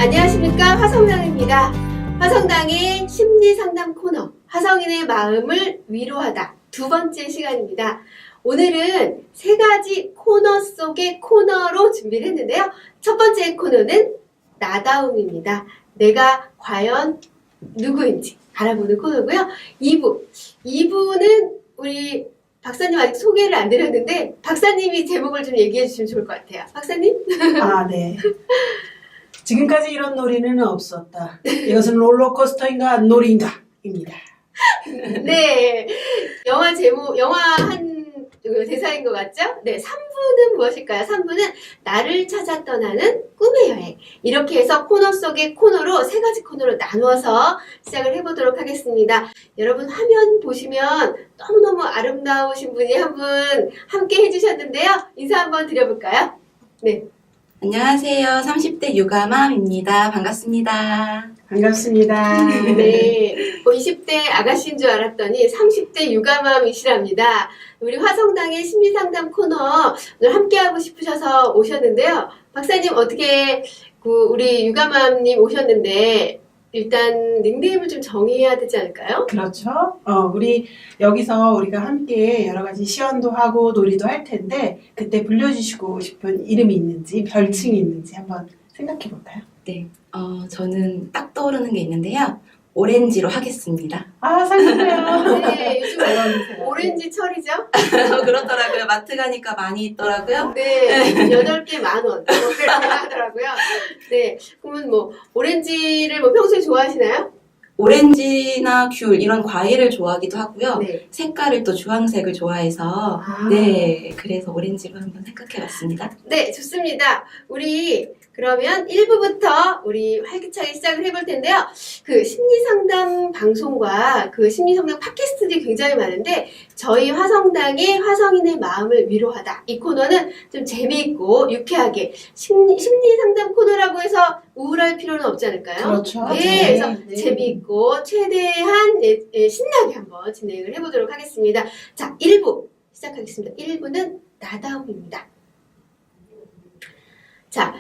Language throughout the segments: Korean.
안녕하십니까, 화성당입니다. 화성당의 심리상담 코너 화성인의 마음을 위로하다 두 번째 시간입니다. 오늘은 세 가지 코너 속의 코너로 준비를 했는데요. 첫 번째 코너는 나다움입니다. 내가 과연 누구인지 알아보는 코너고요. 2부는 우리 박사님 아직 소개를 안 드렸는데 박사님이 제목을 좀 얘기해 주시면 좋을 것 같아요. 박사님? 네. 지금까지 이런 놀이는 없었다. 이것은 롤러코스터인가 놀이인가? 입니다. 네. 영화 제목, 영화 한 대사인 것 같죠? 네. 3부는 무엇일까요? 3부는 나를 찾아 떠나는 꿈의 여행. 이렇게 해서 코너 속의 코너로 세 가지 코너로 나누어서 시작을 해보도록 하겠습니다. 여러분 화면 보시면 너무너무 아름다우신 분이 한 분 함께 해주셨는데요. 인사 한번 드려볼까요? 네. 안녕하세요. 30대 육아맘입니다. 반갑습니다. 반갑습니다. 네. 20대 아가씨인 줄 알았더니 30대 육아맘이시랍니다. 우리 화성당의 심리상담 코너 오늘 함께하고 싶으셔서 오셨는데요. 박사님 어떻게 우리 육아맘님 오셨는데 일단 닉네임을 좀 정해야 되지 않을까요? 그렇죠. 우리 여기서 우리가 함께 여러 가지 시연도 하고 놀이도 할 텐데 그때 불려주시고 싶은 이름이 있는지 별칭이 있는지 한번 생각해 볼까요? 네, 저는 딱 떠오르는 게 있는데요. 오렌지로 하겠습니다. 상쾌해요. 네, 요즘 오렌지 철이죠? 그렇더라고요. 마트 가니까 많이 있더라고요. 네, 8개 10,000원. 이렇게 하더라고요. 네, 그러면 뭐, 오렌지를 뭐 평소에 좋아하시나요? 오렌지나 귤 이런 과일을 좋아하기도 하고요. 네. 색깔을 또 주황색을 좋아해서 네, 그래서 오렌지로 한번 생각해봤습니다. 네, 좋습니다. 우리 그러면 1부부터 우리 활기차게 시작을 해볼 텐데요. 그 심리상담 방송과 그 심리상담 팟캐스트들이 굉장히 많은데 저희 화성당의 화성인의 마음을 위로하다. 이 코너는 좀 재미있고 유쾌하게 심리상담 코너라고 해서 우울할 필요는 없지 않을까요? 그렇죠. 네, 그래서 네. 재미있고 최대한 신나게 한번 진행을 해보도록 하겠습니다. 자, 1부 시작하겠습니다. 1부는 나다움입니다. 자,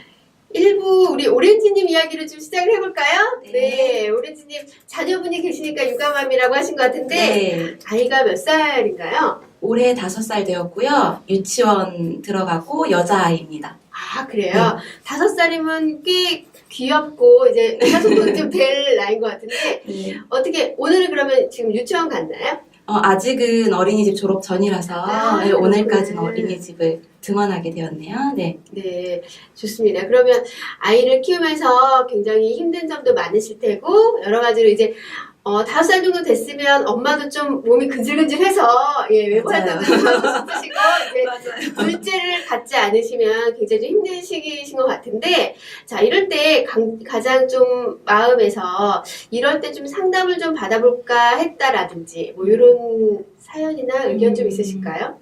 1부 우리 오렌지님 이야기를 좀 시작을 해볼까요? 네, 오렌지님 자녀분이 계시니까 육아맘이라고 하신 것 같은데 네, 아이가 몇 살인가요? 올해 5살 되었고요. 유치원 들어가고 여자아이입니다. 아, 그래요? 5살이면 꽤 귀엽고 이제 가족도 좀 될 나이인 것 같은데 네. 어떻게 오늘은 그러면 지금 유치원 갔나요? 아직은 어린이집 졸업 전이라서 네, 오늘까지는 그렇구나. 어린이집을 등원하게 되었네요. 네. 네, 좋습니다. 그러면 아이를 키우면서 굉장히 힘든 점도 많으실 테고 여러 가지로 이제 5살 정도 됐으면 엄마도 좀 몸이 근질근질해서 외부 맞아요. 활동도 하고 싶으시고 이제 맞아요. 둘째를 갖지 않으시면 굉장히 좀 힘든 시기이신 것 같은데 자 이럴 때 가장 좀 마음에서 이럴 때 좀 상담을 좀 받아볼까 했다라든지 뭐 이런 사연이나 의견 좀 있으실까요?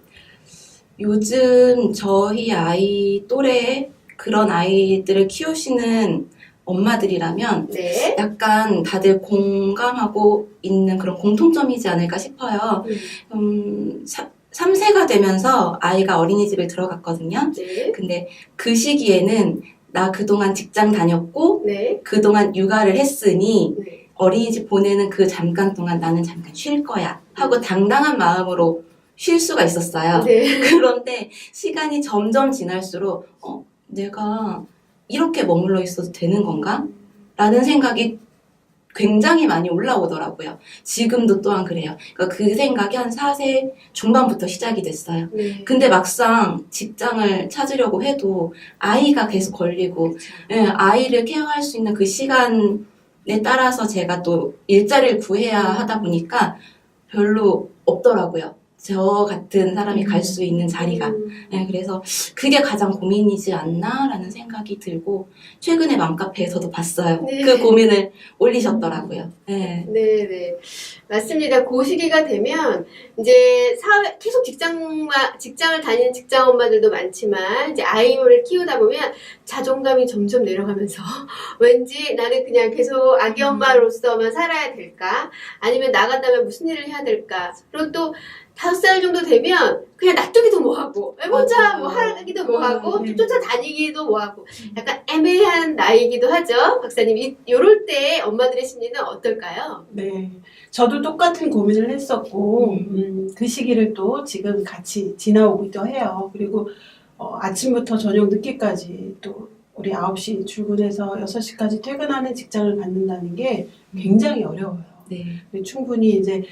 요즘 저희 아이 또래 그런 아이들을 키우시는 엄마들이라면 네. 약간 다들 공감하고 있는 그런 공통점이지 않을까 싶어요. 3세가 되면서 아이가 어린이집에 들어갔거든요. 네. 근데 그 시기에는 나 그동안 직장 다녔고 네. 그동안 육아를 했으니 네. 어린이집 보내는 그 잠깐 동안 나는 잠깐 쉴 거야 하고 당당한 마음으로 쉴 수가 있었어요. 네. 그런데 시간이 점점 지날수록 내가 이렇게 머물러 있어도 되는 건가? 라는 생각이 굉장히 많이 올라오더라고요. 지금도 또한 그래요. 그러니까 그 생각이 한 4세 중반부터 시작이 됐어요. 네. 근데 막상 직장을 찾으려고 해도 아이가 계속 걸리고 그렇죠. 아이를 케어할 수 있는 그 시간에 따라서 제가 또 일자리를 구해야 하다 보니까 별로 없더라고요. 저 같은 사람이 갈 수 있는 자리가. 네, 그래서 그게 가장 고민이지 않나라는 생각이 들고 최근에 맘카페에서도 봤어요. 네. 그 고민을 올리셨더라고요. 네. 네. 맞습니다. 그 시기가 되면 이제 계속 직장을 다니는 직장 엄마들도 많지만 이제 아이를 키우다 보면 자존감이 점점 내려가면서 왠지 나는 그냥 계속 아기 엄마로서만 살아야 될까? 아니면 나간다면 무슨 일을 해야 될까? 그리고 또 5살 정도 되면 그냥 놔두기도 뭐하고 혼자 맞아요. 뭐 하기도 뭐하고 네. 쫓아다니기도 뭐하고 약간 애매한 나이이기도 하죠. 박사님, 요럴 때 엄마들의 심리는 어떨까요? 네. 저도 똑같은 고민을 했었고, 그 시기를 또 지금 같이 지나오기도 해요. 그리고 아침부터 저녁 늦게까지 또 우리 9시 출근해서 6시까지 퇴근하는 직장을 갖는다는 게 굉장히 어려워요. 네. 충분히 이제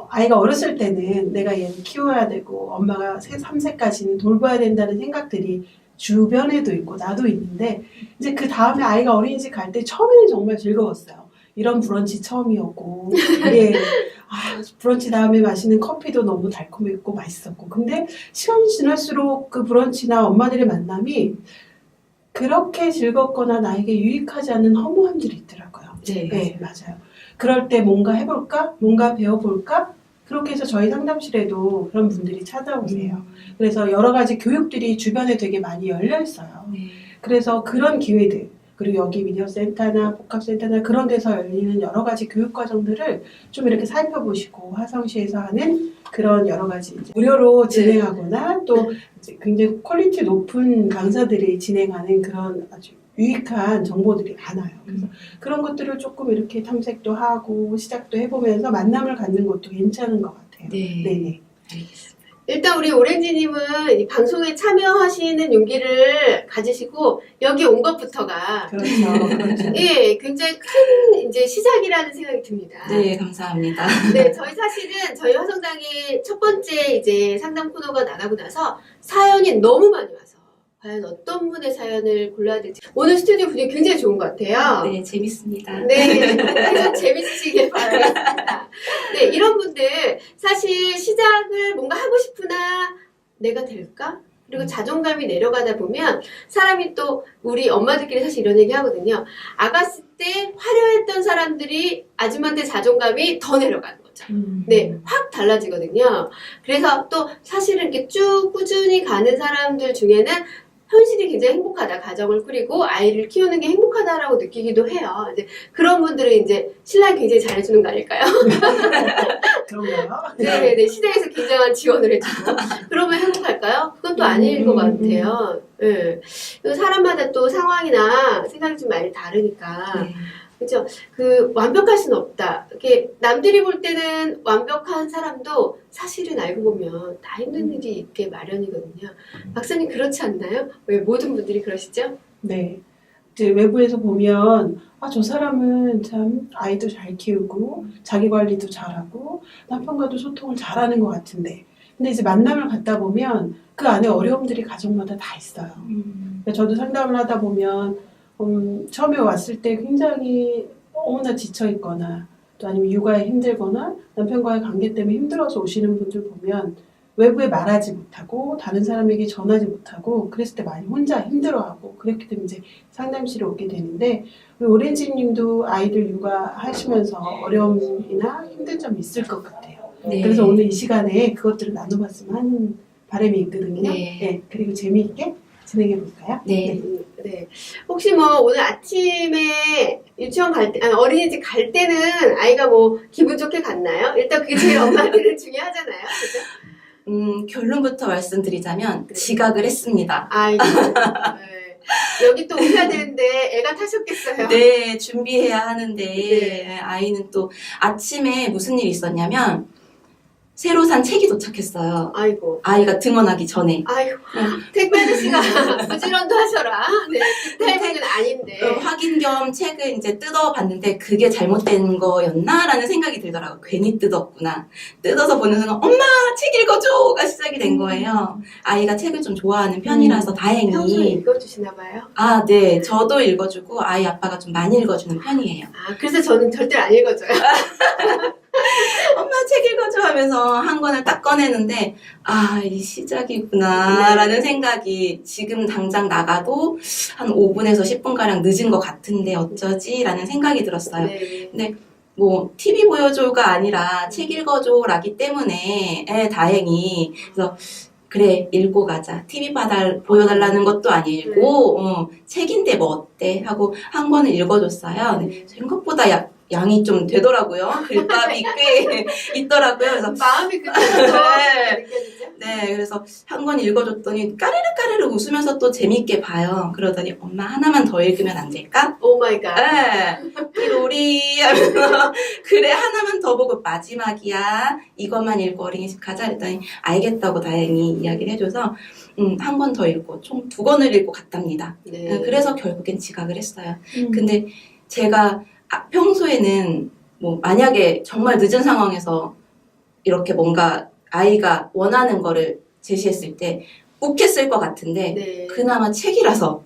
아이가 어렸을 때는 내가 얘를 키워야 되고 엄마가 3세까지는 돌봐야 된다는 생각들이 주변에도 있고 나도 있는데 이제 그 다음에 아이가 어린이집 갈 때 처음에는 정말 즐거웠어요. 이런 브런치 처음이었고 이게 브런치 다음에 마시는 커피도 너무 달콤했고 맛있었고 근데 시간이 지날수록 그 브런치나 엄마들의 만남이 그렇게 즐겁거나 나에게 유익하지 않은 허무함들이 있더라고요. 네, 맞아요. 그럴 때 뭔가 해볼까? 뭔가 배워볼까? 그렇게 해서 저희 상담실에도 그런 분들이 찾아오세요. 그래서 여러 가지 교육들이 주변에 되게 많이 열려 있어요. 네. 그래서 그런 기회들, 그리고 여기 미디어센터나 복합센터나 그런 데서 열리는 여러 가지 교육 과정들을 좀 이렇게 살펴보시고 화성시에서 하는 그런 여러 가지 이제 무료로 진행하거나 또 이제 굉장히 퀄리티 높은 강사들이 진행하는 그런 아주 유익한 정보들이 많아요. 그래서 그런 것들을 조금 이렇게 탐색도 하고 시작도 해보면서 만남을 갖는 것도 괜찮은 것 같아요. 네. 네네. 알겠습니다. 일단 우리 오렌지님은 이 방송에 참여하시는 용기를 가지시고 여기 온 것부터가 그렇죠. 예, 굉장히 큰 이제 시작이라는 생각이 듭니다. 네, 감사합니다. 네, 저희 사실은 저희 화성당의 첫 번째 이제 상담 코너가 나가고 나서 사연이 너무 많이 와서 과연 어떤 분의 사연을 골라야 될지 오늘 스튜디오 분위기 굉장히 좋은 것 같아요. 네, 재밌습니다. 네, 계속 재밌으시길 바라겠습니다. 네, 이런 분들 사실 시작을 뭔가 하고 싶으나 내가 될까? 그리고 자존감이 내려가다 보면 사람이 또 우리 엄마들끼리 사실 이런 얘기 하거든요. 아가씨 때 화려했던 사람들이 아줌마한테 자존감이 더 내려가는 거죠. 네, 확 달라지거든요. 그래서 또 사실은 이렇게 쭉 꾸준히 가는 사람들 중에는 현실이 굉장히 행복하다. 가정을 꾸리고 아이를 키우는 게 행복하다라고 느끼기도 해요. 이제 그런 분들은 이제 신랑이 굉장히 잘해주는 거 아닐까요? 그런가요? 네, 시대에서 굉장한 지원을 해주고. 그러면 행복할까요? 그건 또 아닐 것 같아요. 네. 사람마다 또 상황이나 생각이 좀 많이 다르니까. 네. 그죠? 그 완벽할 수는 없다. 이렇게 남들이 볼 때는 완벽한 사람도 사실은 알고 보면 다 힘든 일이 있게 마련이거든요. 박사님 그렇지 않나요? 왜 모든 분들이 그러시죠? 네. 이제 외부에서 보면 저 사람은 참 아이도 잘 키우고 자기 관리도 잘하고 남편과도 소통을 잘하는 것 같은데 근데 이제 만남을 갖다 보면 그 안에 어려움들이 가정마다 다 있어요. 그러니까 저도 상담을 하다 보면 처음에 왔을 때 굉장히 너무나 지쳐있거나 또 아니면 육아에 힘들거나 남편과의 관계 때문에 힘들어서 오시는 분들 보면 외부에 말하지 못하고 다른 사람에게 전하지 못하고 그랬을 때 많이 혼자 힘들어하고 그렇게 되면 이제 상담실에 오게 되는데 우리 오렌지님도 아이들 육아하시면서 어려움이나 힘든 점이 있을 것 같아요. 네. 그래서 오늘 이 시간에 그것들을 나눠봤으면 하는 바람이 있거든요. 네. 그리고 재미있게 진행해 볼까요? 네. 네. 혹시 뭐 오늘 아침에 유치원 갈 때, 아니 어린이집 갈 때는 아이가 뭐 기분 좋게 갔나요? 일단 그게 제일 엄마들은 중요하잖아요. 그죠? 결론부터 말씀드리자면 네. 지각을 했습니다. 아이고. 네. 여기 또 오셔야 되는데 애가 타셨겠어요. 네, 준비해야 하는데 네. 아이는 또 아침에 무슨 일이 있었냐면 새로 산 책이 도착했어요. 아이고. 아이가 등원하기 전에. 아이고. 택배 아저씨가 부지런도 하셔라. 네. 그 타이밍은 아닌데. 확인 겸 책을 이제 뜯어봤는데 그게 잘못된 거였나라는 생각이 들더라고요. 괜히 뜯었구나. 뜯어서 보는 순간 엄마 책 읽어줘가 시작이 된 거예요. 아이가 책을 좀 좋아하는 편이라서 평소에 다행히. 읽어주시나 봐요. 아, 네. 저도 읽어주고 아이 아빠가 좀 많이 읽어주는 편이에요. 아, 그래서 저는 절대 안 읽어줘요. 엄마 책 읽어줘 하면서 한 권을 딱 꺼내는데 이 시작이구나 라는 생각이 지금 당장 나가도 한 5분에서 10분가량 늦은 것 같은데 어쩌지? 라는 생각이 들었어요. 네. 뭐 TV 보여줘가 아니라 책 읽어줘라기 때문에 다행히 그래서 그래 읽고 가자. TV 보여달라는 것도 아니고 책인데 뭐 어때? 하고 한 권을 읽어줬어요. 네. 생각보다 양이 좀 되더라고요. 글밥이 꽤 있더라고요. 그래서 마음이 그때 네. 느껴지죠? 네, 그래서 한 권 읽어줬더니 까르르 웃으면서 또 재밌게 봐요. 그러더니 엄마 하나만 더 읽으면 안 될까? 오 마이 갓. 네, 띠로리 하면서 그래 하나만 더 보고 마지막이야. 이것만 읽고 어린이집 가자 했더니 알겠다고 다행히 이야기를 해줘서 한 권 더 읽고 총 2권을 읽고 갔답니다. 네. 그래서 결국엔 지각을 했어요. 근데 제가 평소에는 뭐 만약에 정말 늦은 상황에서 이렇게 뭔가 아이가 원하는 거를 제시했을 때 욱했을 것 같은데 네. 그나마 책이라서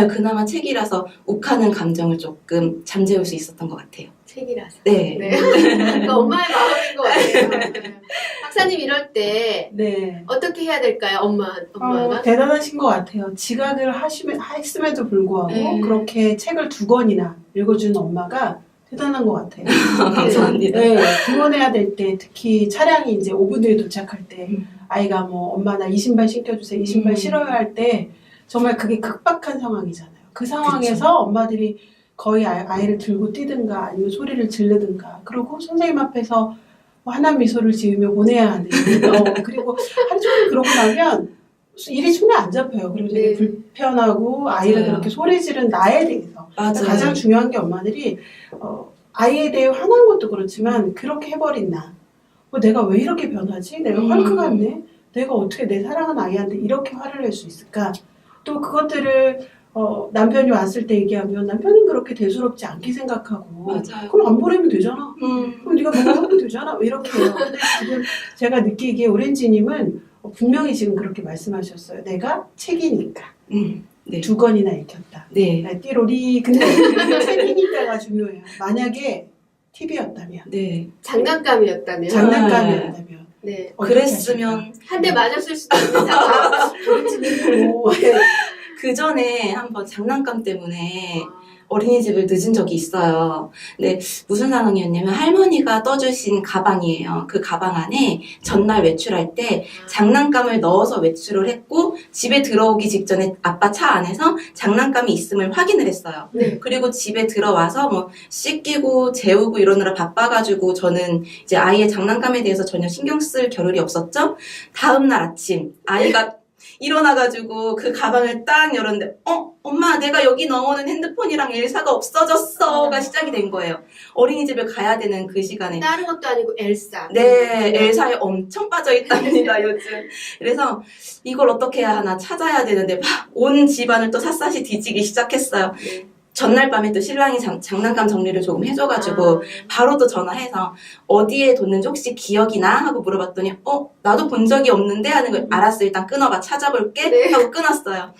그나마 책이라서 욱하는 감정을 조금 잠재울 수 있었던 것 같아요. 책이라서. 네. 네. 그러니까 엄마의 마음인 것 같아요. 박사님 이럴 때 네. 어떻게 해야 될까요? 엄마가? 대단하신 것 같아요. 지각을 했음에도 불구하고 네. 그렇게 책을 2권이나 읽어주는 엄마가 대단한 것 같아요. 감사합니다. 네, 등원해야 될 때 특히 차량이 이제 5분 뒤에 도착할 때 아이가 뭐 엄마 나 이 신발 신겨주세요. 이 신발 싫어요 할 때 정말 그게 극박한 상황이잖아요. 그 상황에서 엄마들이 거의 아이를 들고 뛰든가 아니면 소리를 지르든가 그리고 선생님 앞에서 환한 미소를 지으며 보내야 하는 그리고 하루 종일 그러고 나면 일이 충분히 안 잡혀요. 그리고 되게 네. 불편하고 아이가 맞아요. 그렇게 소리 지른 나에 대해서 맞아요. 가장 중요한 게 엄마들이 아이에 대해 화난 것도 그렇지만 그렇게 해버린 나 내가 왜 이렇게 변하지? 내가 헐크 같네? 내가 어떻게 내 사랑하는 아이한테 이렇게 화를 낼 수 있을까? 또 그것들을 남편이 왔을 때 얘기하면 남편은 그렇게 대수롭지 않게 생각하고 맞아요. 그럼 안 보내면 되잖아. 그럼 네가 뭐가 하면 되잖아. 왜 이렇게 해요? 근데 지금 제가 느끼기에 오렌지님은 분명히 지금 그렇게 말씀하셨어요. 내가 책이니까 네. 2권이나 읽혔다. 네. 네, 띠로리. 근데 책이니까가 중요해요. 만약에 TV였다면, 네. 장난감이었다면. 장난감이었다면, 네. 그랬으면 한 대 맞았을 수도 있잖아. 오렌지님도 그 전에 한번 장난감 때문에 어린이집을 늦은 적이 있어요. 근데 무슨 상황이었냐면 할머니가 떠주신 가방이에요. 그 가방 안에 전날 외출할 때 장난감을 넣어서 외출을 했고 집에 들어오기 직전에 아빠 차 안에서 장난감이 있음을 확인을 했어요. 네. 그리고 집에 들어와서 뭐 씻기고 재우고 이러느라 바빠가지고 저는 이제 아이의 장난감에 대해서 전혀 신경 쓸 겨를이 없었죠. 다음날 아침 아이가 일어나가지고 그 가방을 딱 열었는데 엄마 내가 여기 넣어놓은 핸드폰이랑 엘사가 없어졌어가 시작이 된 거예요. 어린이집을 가야 되는 그 시간에. 다른 것도 아니고 엘사. 네, 엘사에 엄청 빠져있답니다 요즘. 그래서 이걸 어떻게 해야 하나 찾아야 되는데 막 온 집안을 또 샅샅이 뒤지기 시작했어요. 네. 전날 밤에 또 신랑이 장난감 정리를 조금 해줘가지고 바로 또 전화해서 어디에 뒀는지 혹시 기억이 나? 하고 물어봤더니 나도 본 적이 없는데 하는 걸 알았어 일단 끊어봐 찾아볼게 네. 하고 끊었어요.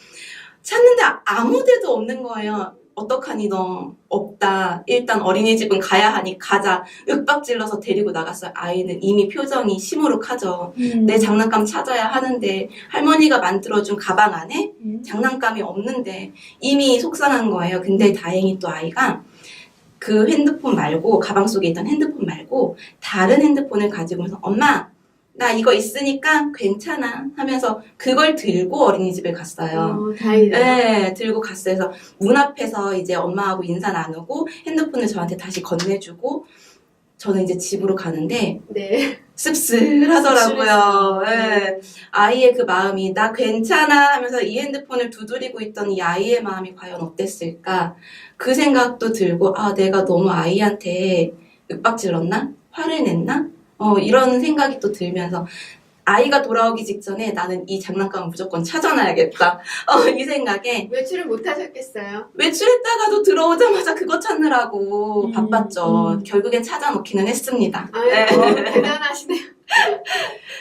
찾는데 아무 데도 없는 거예요. 어떡하니 너 없다. 일단 어린이집은 가야 하니 가자. 윽박질러서 데리고 나갔어요. 아이는 이미 표정이 시무룩하죠. 내 장난감 찾아야 하는데 할머니가 만들어준 가방 안에 장난감이 없는데 이미 속상한 거예요. 근데 다행히 또 아이가 그 핸드폰 말고 가방 속에 있던 핸드폰 말고 다른 핸드폰을 가지고 오면서 엄마 나 이거 있으니까 괜찮아 하면서 그걸 들고 어린이집에 갔어요. 다행이다. 네, 들고 갔어요. 그래서 문 앞에서 이제 엄마하고 인사 나누고 핸드폰을 저한테 다시 건네주고 저는 이제 집으로 가는데 네. 씁쓸하더라고요. 네. 아이의 그 마음이 나 괜찮아 하면서 이 핸드폰을 두드리고 있던 이 아이의 마음이 과연 어땠을까? 그 생각도 들고 내가 너무 아이한테 윽박질렀나? 화를 냈나? 이런 생각이 또 들면서 아이가 돌아오기 직전에 나는 이 장난감을 무조건 찾아놔야겠다. 이 생각에 외출을 못 하셨겠어요? 외출했다가도 들어오자마자 그거 찾느라고 바빴죠. 결국엔 찾아놓기는 했습니다. 대단하시네요.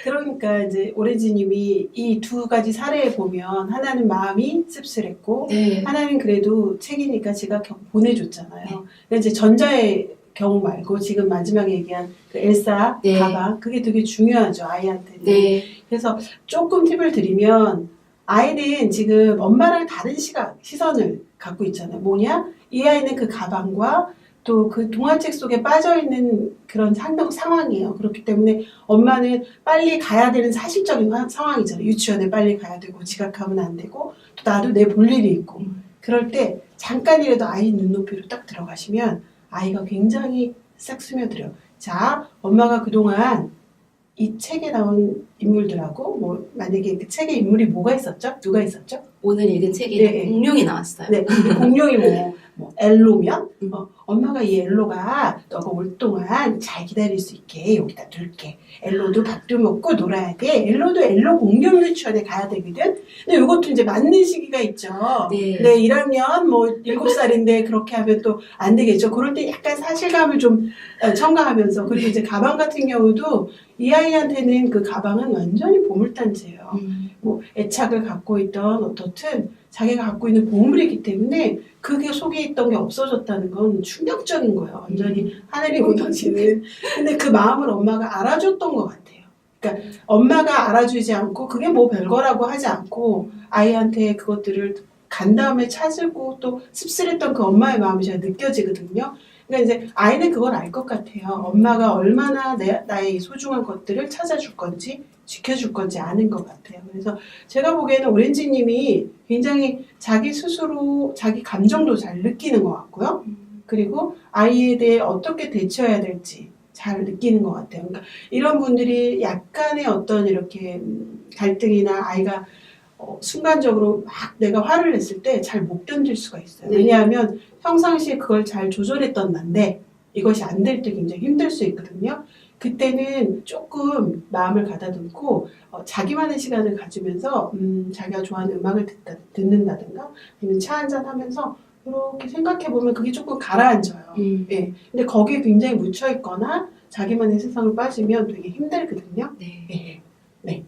그러니까 이제 오렌지님이 이 2가지 사례에 보면 하나는 마음이 씁쓸했고 네. 하나는 그래도 책이니까 제가 보내줬잖아요. 근데 이제 전자의 경우 말고 지금 마지막에 얘기한 그 엘사 네. 가방 그게 되게 중요하죠 아이한테는. 네. 그래서 조금 팁을 드리면 아이는 지금 엄마랑 다른 시선을 갖고 있잖아요. 뭐냐? 이 아이는 그 가방과 또 그 동화책 속에 빠져있는 그런 상황이에요. 그렇기 때문에 엄마는 빨리 가야 되는 사실적인 상황이잖아요. 유치원에 빨리 가야 되고 지각하면 안 되고 또 나도 내 볼 일이 있고 그럴 때 잠깐이라도 아이 눈높이로 딱 들어가시면 아이가 굉장히 싹 스며들어요. 자, 엄마가 그동안 이 책에 나온 인물들하고 뭐 만약에 그 책에 인물이 뭐가 있었죠? 누가 있었죠? 오늘 읽은 책에 네, 네. 공룡이 나왔어요. 네, 공룡이 뭐 엘로면 엄마가 이 엘로가 너가 올 동안 잘 기다릴 수 있게 여기다 둘게. 엘로도 밥도 먹고 놀아야 돼. 엘로도 엘로 공룡 유치원에 가야 되거든. 근데 이것도 이제 맞는 시기가 있죠. 네. 네, 1학년 뭐 7살인데 그렇게 하면 또 안 되겠죠. 그럴 때 약간 사실감을 좀 첨가하면서 그리고 이제 가방 같은 경우도 이 아이한테는 그 가방은 완전히 보물단지예요. 뭐 애착을 갖고 있던 어떻든 자기가 갖고 있는 보물이기 때문에 그게 속에 있던 게 없어졌다는 건 충격적인 거예요. 완전히 하늘이 무너지는. 근데 그 마음을 엄마가 알아줬던 것 같아요. 그러니까 엄마가 알아주지 않고 그게 뭐 별거라고 하지 않고 아이한테 그것들을 간 다음에 찾고 또 씁쓸했던 그 엄마의 마음이 제가 느껴지거든요. 그러니까 이제 아이는 그걸 알 것 같아요. 엄마가 얼마나 나의 소중한 것들을 찾아줄 건지 지켜줄 건지 아는 것 같아요. 그래서 제가 보기에는 오렌지님이 굉장히 자기 스스로 자기 감정도 잘 느끼는 것 같고요. 그리고 아이에 대해 어떻게 대처해야 될지 잘 느끼는 것 같아요. 그러니까 이런 분들이 약간의 어떤 이렇게 갈등이나 아이가 순간적으로 막 내가 화를 냈을 때 잘 못 견딜 수가 있어요. 네. 왜냐하면 평상시에 그걸 잘 조절했던 난데 이것이 안 될 때 굉장히 힘들 수 있거든요. 그때는 조금 마음을 가다듬고 자기만의 시간을 가지면서 자기가 좋아하는 음악을 듣는다든가 아니면 차 한잔 하면서 이렇게 생각해보면 그게 조금 가라앉아요. 예. 근데 거기에 굉장히 묻혀있거나 자기만의 세상을 빠지면 되게 힘들거든요. 네. 예. 네.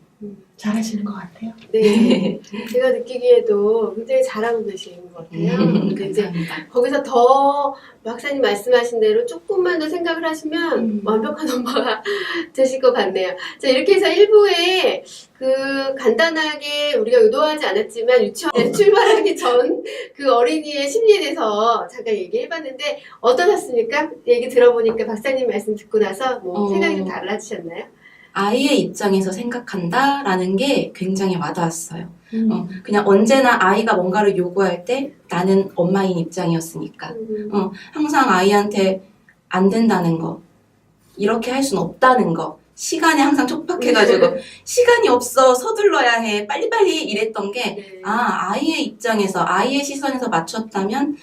잘하시는 것 같아요. 네. 제가 느끼기에도 굉장히 잘하고 계신 것 같아요. 근데 이제 감사합니다. 거기서 더 박사님 말씀하신 대로 조금만 더 생각을 하시면 완벽한 엄마가 되실 것 같네요. 자, 이렇게 해서 1부에 그 간단하게 우리가 의도하지 않았지만 유치원에 출발하기 전 그 어린이의 심리에 대해서 잠깐 얘기해봤는데 어떠셨습니까? 얘기 들어보니까 박사님 말씀 듣고 나서 뭐 생각이 좀 달라지셨나요? 아이의 입장에서 생각한다라는 게 굉장히 와닿았어요. 그냥 언제나 아이가 뭔가를 요구할 때 나는 엄마인 입장이었으니까 항상 아이한테 안 된다는 거, 이렇게 할 순 없다는 거, 시간에 항상 촉박해가지고 시간이 없어 서둘러야 해 빨리빨리 이랬던 게 네. 아이의 입장에서 아이의 시선에서 맞췄다면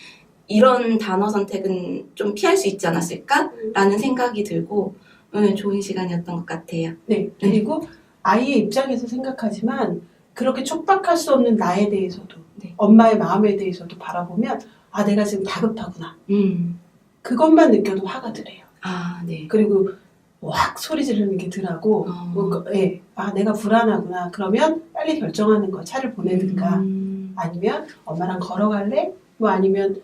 이런 단어 선택은 좀 피할 수 있지 않았을까라는 생각이 들고 좋은 시간이었던 것 같아요. 네. 그리고 아이의 입장에서 생각하지만 그렇게 촉박할 수 없는 나에 대해서도 네. 엄마의 마음에 대해서도 바라보면 아 내가 지금 다급하구나. 그것만 느껴도 화가 들어요. 아, 네. 그리고 확 소리 지르는 게 덜하고 예. 아 내가 불안하구나. 그러면 빨리 결정하는 거 차를 보내든가 아니면 엄마랑 걸어갈래? 뭐 아니면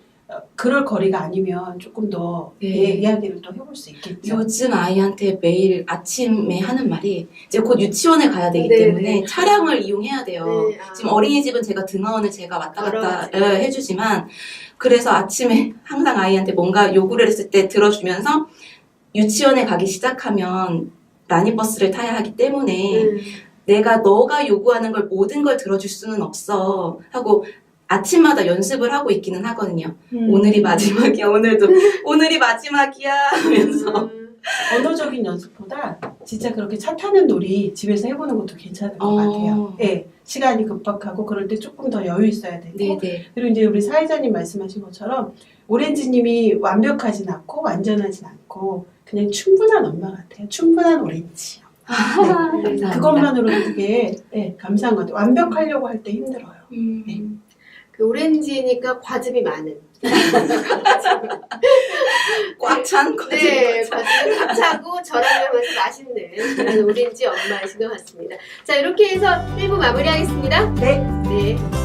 그럴 거리가 아니면 조금 더 네. 이야기를 또 해볼 수 있겠죠. 요즘 아이한테 매일 아침에 하는 말이 이제 곧 유치원에 가야 되기 네, 때문에 네. 차량을 이용해야 돼요. 네, 지금 어린이집은 제가 등하원을 제가 왔다 갔다 걸어가지. 해주지만 그래서 아침에 항상 아이한테 뭔가 요구를 했을 때 들어주면서 유치원에 가기 시작하면 라니버스를 타야 하기 때문에 내가 너가 요구하는 걸 모든 걸 들어줄 수는 없어 하고 아침마다 연습을 하고 있기는 하거든요. 오늘이 마지막이야. 오늘이 마지막이야 하면서 언어적인 연습보다 진짜 그렇게 차 타는 놀이 집에서 해보는 것도 괜찮을 것 같아요. 네, 시간이 급박하고 그럴 때 조금 더 여유 있어야 되고 네네. 그리고 이제 우리 사회자님 말씀하신 것처럼 오렌지님이 완벽하진 않고 완전하진 않고 그냥 충분한 엄마 같아요. 충분한 오렌지. 감사합니다. 그것만으로도 되게 감사한 것 같아요. 완벽하려고 할 때 힘들어요. 그 오렌지니까 과즙이 많은. 꽉 찬 네, 과즙. 과즙이 꽉 차고 저렴하면서 맛있는 그런 오렌지 엄마이신 것 같습니다. 자, 이렇게 해서 1부 마무리하겠습니다. 네. 네.